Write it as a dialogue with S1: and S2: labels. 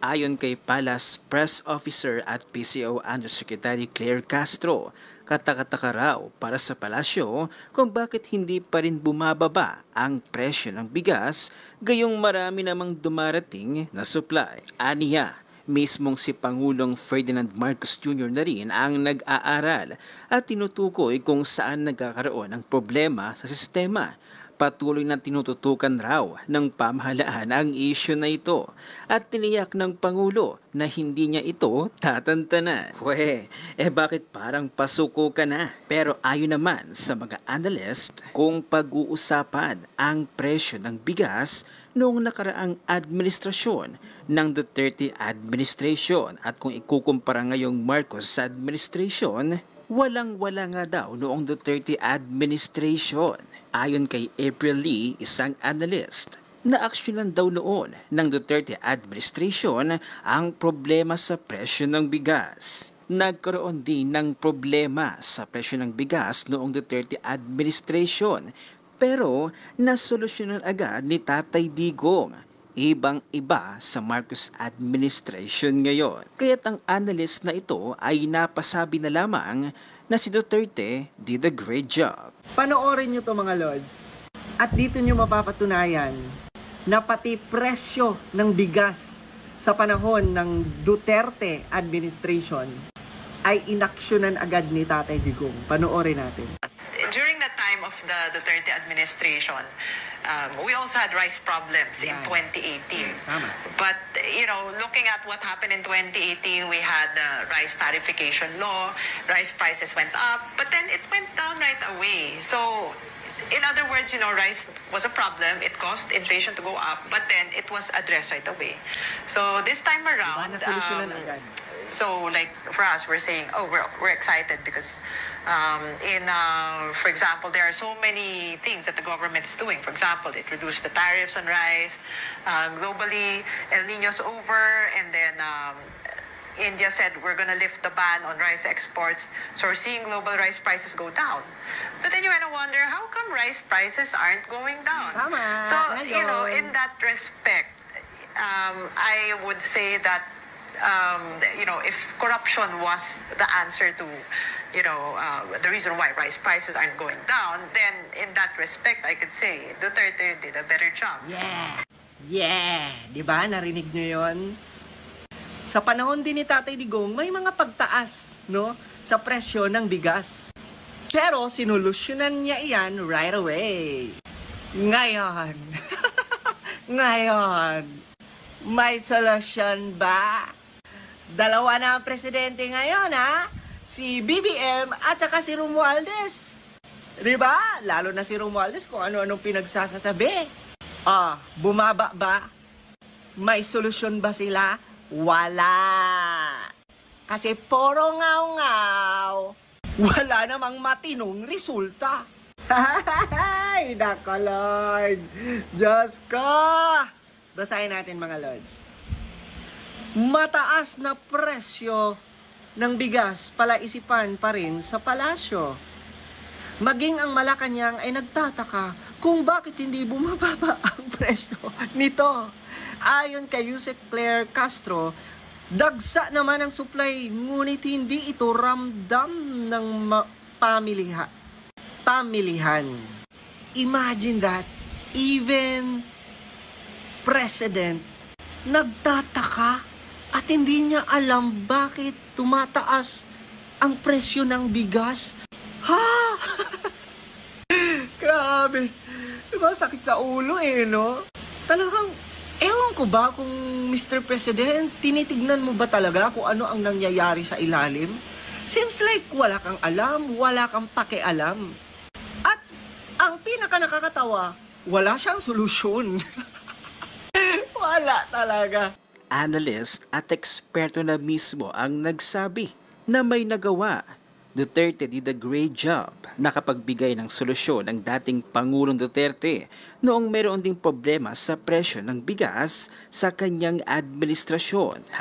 S1: Ayon kay Palace Press Officer at PCO Undersecretary Claire Castro, katakataka raw para sa palasyo kung bakit hindi pa rin bumababa ang presyo ng bigas, gayong marami namang dumarating na supply. Aniya, mismong si Pangulong Ferdinand Marcos Jr. na rin ang nag-aaral at tinutukoy kung saan nagkakaroon ng problema sa sistema. Patuloy na tinututukan raw ng pamahalaan ang isyu na ito at tiniyak ng Pangulo na hindi niya ito tatantanan. Bakit parang pasuko ka na? Pero ayon naman sa mga analyst, kung pag-uusapan ang presyo ng bigas noong nakaraang administrasyon ng Duterte administration at kung ikukumpara ngayong Marcos administration, walang-wala nga daw noong Duterte administration. Ayon kay April Lee, isang analyst, na-aksyonan daw noon ng Duterte administration ang problema sa presyo ng bigas. Nagkaroon din ng problema sa presyo ng bigas noong Duterte administration, pero nasolusyonan agad ni Tatay Digong. Ibang-iba sa Marcos administration ngayon. Kaya't ang analyst na ito ay napasabi na lamang na si Duterte did a great job.
S2: Panoorin nyo to mga lords. At dito nyo mapapatunayan na pati presyo ng bigas sa panahon ng Duterte administration ay inaksyonan agad ni Tatay Digong. Panoorin natin.
S3: During the time of the Duterte administration, we also had rice problems in 2018. But, looking at what happened in 2018, we had the rice tariffication law, rice prices went up, but then it went down right away. So, in other words, rice was a problem. It caused inflation to go up, but then it was addressed right away. So, this time around, so like for us, we're saying, we're excited because for example, there are so many things that the government is doing. For example, it reduced the tariffs on rice. Globally, El Nino's over, and then India said we're going to lift the ban on rice exports. So we're seeing global rice prices go down. But then you kind of wonder, how come rice prices aren't going down? So, in that respect, I would say that if corruption was the answer to, the reason why rice prices aren't going down, then in that respect, I could say Duterte did a better job.
S2: Yeah! Diba? Narinig nyo yon? Sa panahon din ni Tatay Digong, may mga pagtaas, no? Sa presyo ng bigas. Pero, sinolusyonan niya iyan right away. Ngayon, may solusyon ba? Dalawa na ang presidente ngayon, ha? Si BBM at saka si Romualdez. Diba? Lalo na si Romualdez kung ano-anong pinagsasasabi. Bumaba ba? May solusyon ba sila? Wala. Kasi puro ngaw-ngaw. Wala namang matinong resulta. Ay, nako Lord. Diyos ko. Basahin natin mga Lords. Mataas na presyo ng bigas palaisipan pa rin sa palasyo. Maging ang Malacanang ay nagtataka kung bakit hindi bumababa ang presyo nito. Ayon kay Yusek Claire Castro, dagsa naman ang supply ngunit hindi ito ramdam ng pamilihan. Imagine that, even President nagtataka at hindi niya alam bakit tumataas ang presyo ng bigas. Ha? Grabe. Diba, sakit sa ulo no? Talagang, ewan ko ba kung Mr. President, tinitignan mo ba talaga kung ano ang nangyayari sa ilalim? Seems like wala kang alam, wala kang pakialam. At ang pinaka nakakatawa, wala siyang solusyon. Wala talaga.
S1: Analyst at eksperto na mismo ang nagsabi na may nagawa. Duterte did a great job nakapagbigay ng solusyon ang dating Pangulong Duterte noong meron ding problema sa presyo ng bigas sa kanyang administrasyon.